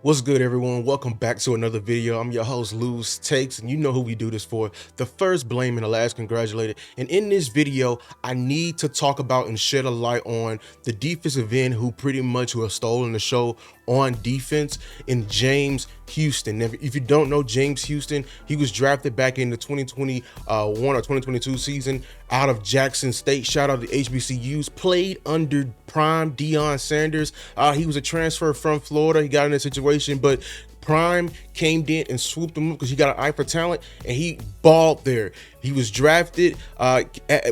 What's good, everyone? Welcome back to another video. I'm your host, Lose Takes, and you know who we do this for. The first blame and the last congratulated. And in this video, I need to talk about and shed a light on the defensive end who have stolen the show on defense in James Houston. Now, if you don't know James Houston, he was drafted back in the 2021 or 2022 season out of Jackson State. Shout out to HBCUs. Played under prime Deion Sanders. He was a transfer from Florida. He got in a situation, but Prime came in and swooped him up because he got an eye for talent, and he balled there. He was drafted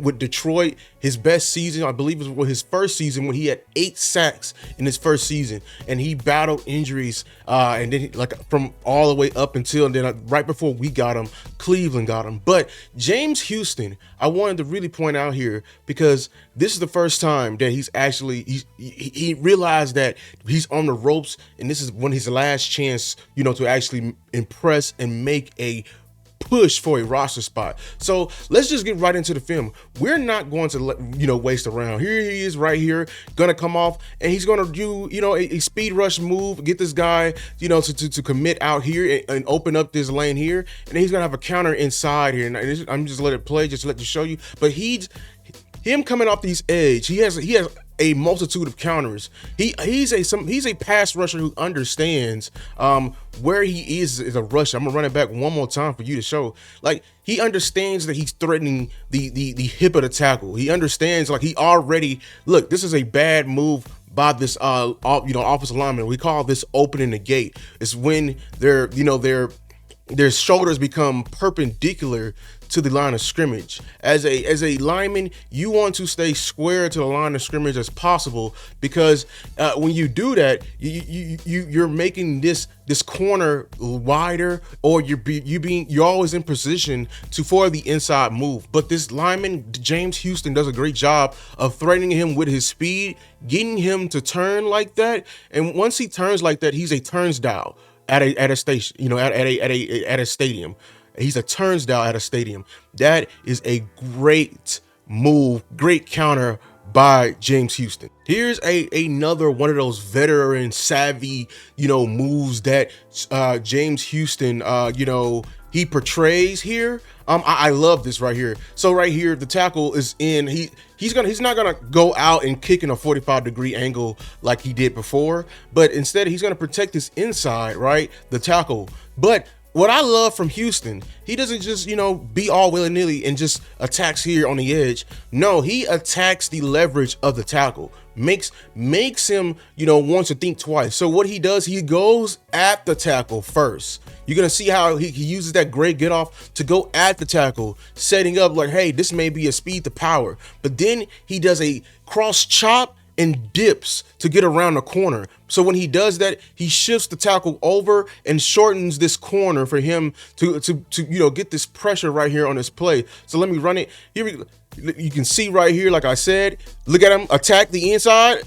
with Detroit. His best season, I believe, was his first season when he had 8 sacks in his first season, and he battled injuries, and then from all the way up until then, right before we got him, Cleveland got him. But James Houston, I wanted to really point out here because this is the first time that he realized that he's on the ropes, and this is when his last chance, to actually impress and make a push for a roster spot. So let's just get right into the film. We're not going to waste around. Here he is right here, gonna come off, and he's gonna do a speed rush move, get this guy to commit out here and open up this lane here, and then he's gonna have a counter inside here. And I'm just let it play, just to let you show you. But him coming off these edge, he has a multitude of counters. He's a pass rusher who understands where he is as a rusher. I'm gonna run it back one more time for you to show. Like, he understands that he's threatening the hip of the tackle. He understands, like, he already, look, this is a bad move by this offensive lineman. We call this opening the gate. It's when their shoulders become perpendicular to the line of scrimmage. As a lineman, you want to stay square to the line of scrimmage as possible, because when you do that, you're making this corner wider, or you're always in position for the inside move. But this lineman, James Houston, does a great job of threatening him with his speed, getting him to turn like that. And once he turns like that, he's a turnstile at a station, at a stadium. He's a turnstile at a stadium. That is a great move, great counter by James Houston. Here's another one of those veteran savvy, moves that James Houston, he portrays here. I love this right here. So right here, the tackle is in. He's not gonna go out and kick in a 45-degree angle like he did before, but instead he's gonna protect his inside, right, the tackle. But what I love from Houston, he doesn't just, be all willy-nilly and just attacks here on the edge. No, he attacks the leverage of the tackle. Makes him, want to think twice. So what he does, he goes at the tackle first. You're going to see how he uses that great get off to go at the tackle, setting up like, hey, this may be a speed to power. But then he does a cross chop and dips to get around the corner. So when he does that, he shifts the tackle over and shortens this corner for him to get this pressure right here on this play. So let me run it. Here you can see right here, like I said, look at him attack the inside.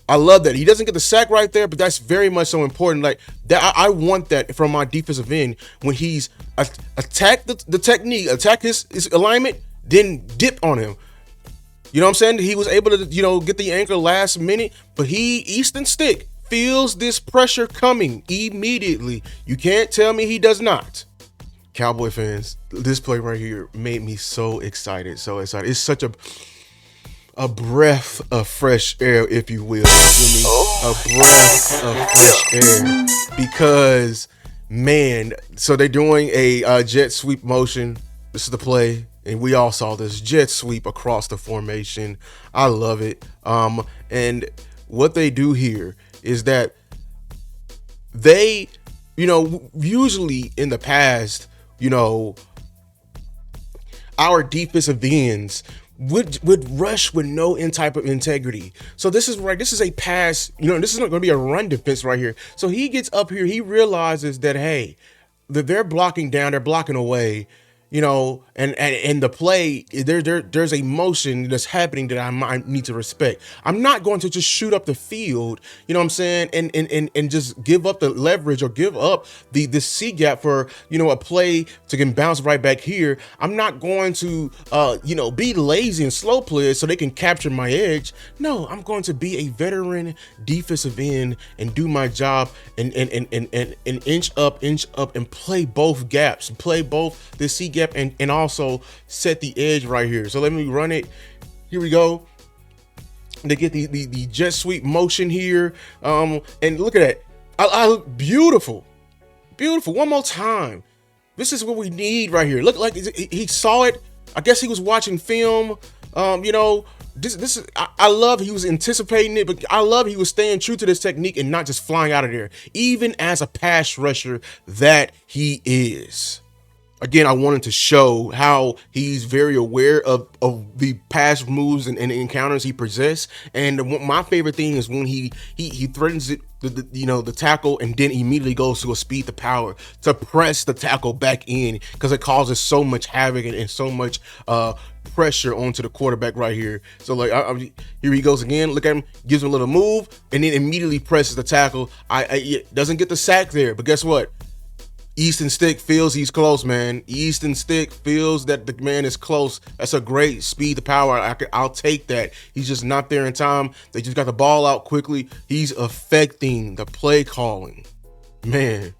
I love that. He doesn't get the sack right there, but that's very much so important. Like that, I want that from my defensive end when he's attack the technique, attack his alignment, then dip on him. You know what I'm saying? He was able to, get the anchor last minute, but Easton Stick feels this pressure coming immediately. You can't tell me he does not. Cowboy fans, this play right here made me so excited, so excited. It's such a breath of fresh air, if you will. A breath of fresh air, because, man, so they're doing a jet sweep motion. This is the play. And we all saw this jet sweep across the formation. I love it. And what they do here is that they, usually in the past, our defensive ends would rush with no type of integrity. So this is right. This is a pass. This is not going to be a run defense right here. So he gets up here. He realizes that, hey, that they're blocking down. They're blocking away. you know, and the play, there's a motion that's happening that I might need to respect. I'm not going to just shoot up the field, you know what I'm saying, and just give up the leverage or give up the C gap for, you know, a play to can bounce right back here. I'm not going to you know, be lazy and slow players so they can capture my edge. No, I'm going to be a veteran defensive end and do my job and inch up and play both gaps, play both the C gap and also set the edge right here. So let me run it. Here we go. They get the jet sweep motion here. And look at that. I beautiful. Beautiful. One more time. This is what we need right here. Look like he saw it. I guess he was watching film. You know, this is I love he was anticipating it, but I love he was staying true to this technique and not just flying out of there, even as a pass rusher that he is. Again, I wanted to show how he's very aware of the pass moves and encounters he possesses. And my favorite thing is when he threatens it, you know, the tackle, and then immediately goes to a speed to power to press the tackle back in, because it causes so much havoc and so much pressure onto the quarterback right here. So like here he goes again. Look at him, gives him a little move, and then immediately presses the tackle. Doesn't get the sack there, but guess what? Easton Stick feels he's close, man. Easton Stick feels that the man is close. That's a great speed to power. I'll take that. He's just not there in time. They just got the ball out quickly. He's affecting the play calling. Man,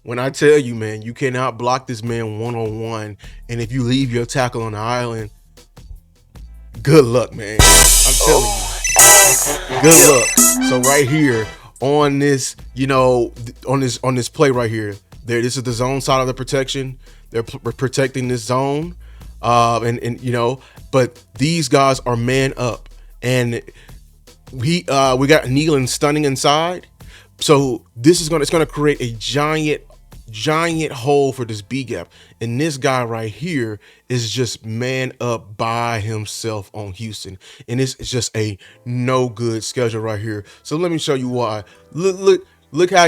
when I tell you, man, you cannot block this man one-on-one. And if you leave your tackle on the island, good luck, man. I'm telling you, good luck. So right here on this, you know, on this play right here, this is the zone side of the protection. They're protecting this zone, and you know, but these guys are man up, and we got Nealon stunning inside. So it's gonna create a giant hole for this B gap, and this guy right here is just man up by himself on Houston, and it's just a no good schedule right here. So let me show you why. Look how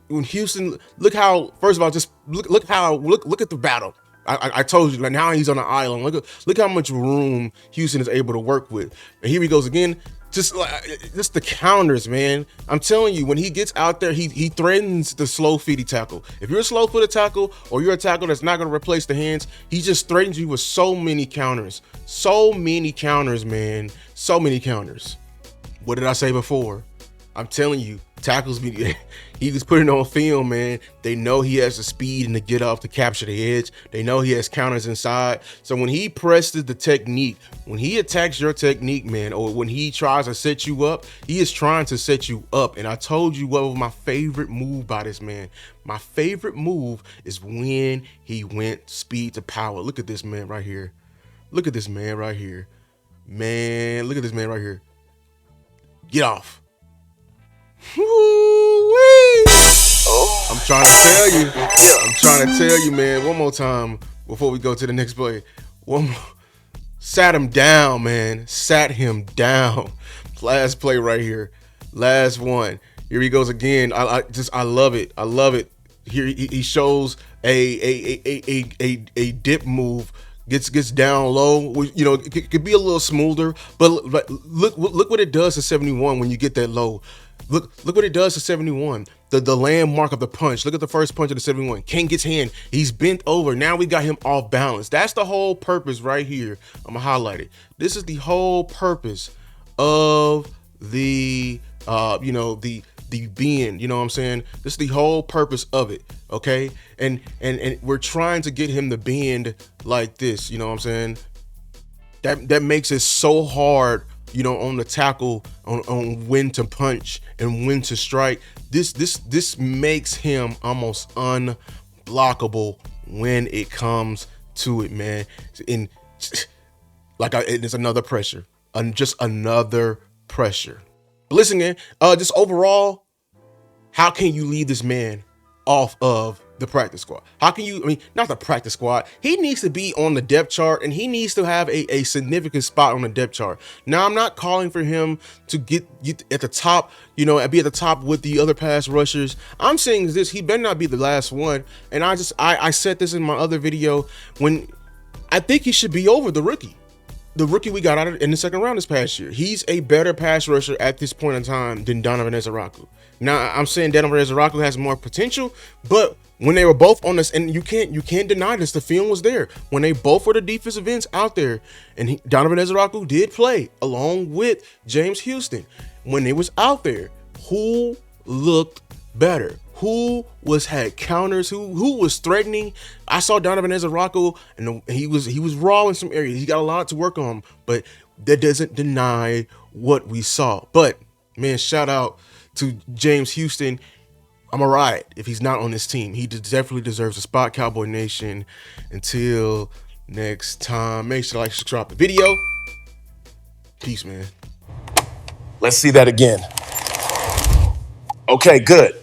when Houston, look how, first of all, just look at the battle. I told you, like, now he's on an island. Look how much room Houston is able to work with. And here he goes again. Just the counters, man. I'm telling you, when he gets out there, he threatens the slow feety tackle. If you're a slow footed tackle, or you're a tackle that's not going to replace the hands, he just threatens you with so many counters. So many counters, man. So many counters. What did I say before? I'm telling you, tackles, he was putting on film, man. They know he has the speed and the get off to capture the edge. They know he has counters inside. So when he presses the technique, when he attacks your technique, man, or when he tries to set you up, he is trying to set you up. And I told you what was my favorite move by this man. My favorite move is when he went speed to power. Look at this man right here. Look at this man right here. Man, look at this man right here. Get off. Woo-wee. I'm trying to tell you. I'm trying to tell you, man. One more time before we go to the next play. One more. Sat him down, man. Sat him down. Last play right here. Last one. Here he goes again. I love it. I love it. Here he shows a dip move. Gets down low. You know, it could be a little smoother, but look what it does to 71 when you get that low. Look what it does to 71. The landmark of the punch. Look at the first punch of the 71. King gets hand. He's bent over. Now we got him off balance. That's the whole purpose right here. I'm gonna highlight it. This is the whole purpose of the you know, the bend. You know what I'm saying? This is the whole purpose of it. Okay, and we're trying to get him to bend like this. You know what I'm saying? That makes it so hard, you know, on the tackle, on when to punch and when to strike. This makes him almost unblockable when it comes to it, man. And like it's another pressure, just another pressure. But listen, man, just overall, how can you leave this man off of the practice squad? How can you, I mean, not the practice squad. He needs to be on the depth chart, and he needs to have a significant spot on the depth chart. Now, I'm not calling for him to get at the top, you know, be at the top with the other pass rushers. I'm saying this, he better not be the last one. And I said this in my other video, when I think he should be over the rookie. The rookie we got out in the second round this past year. He's a better pass rusher at this point in time than Donovan Ezeraku. Now, I'm saying Donovan Ezeraku has more potential, but when they were both on this, and you can't deny this, the film was there. When they both were the defensive ends out there, and Donovan Ezeraku did play along with James Houston. When they was out there, who looked better? Who had counters? Who was threatening? I saw Donovan Ezeraku, and he was raw in some areas. He got a lot to work on, but that doesn't deny what we saw. But man, shout out to James Houston. I'm a riot if he's not on this team. He definitely deserves a spot. Cowboy Nation. Until next time, make sure to like, subscribe the video. Peace, man. Let's see that again. Okay, good.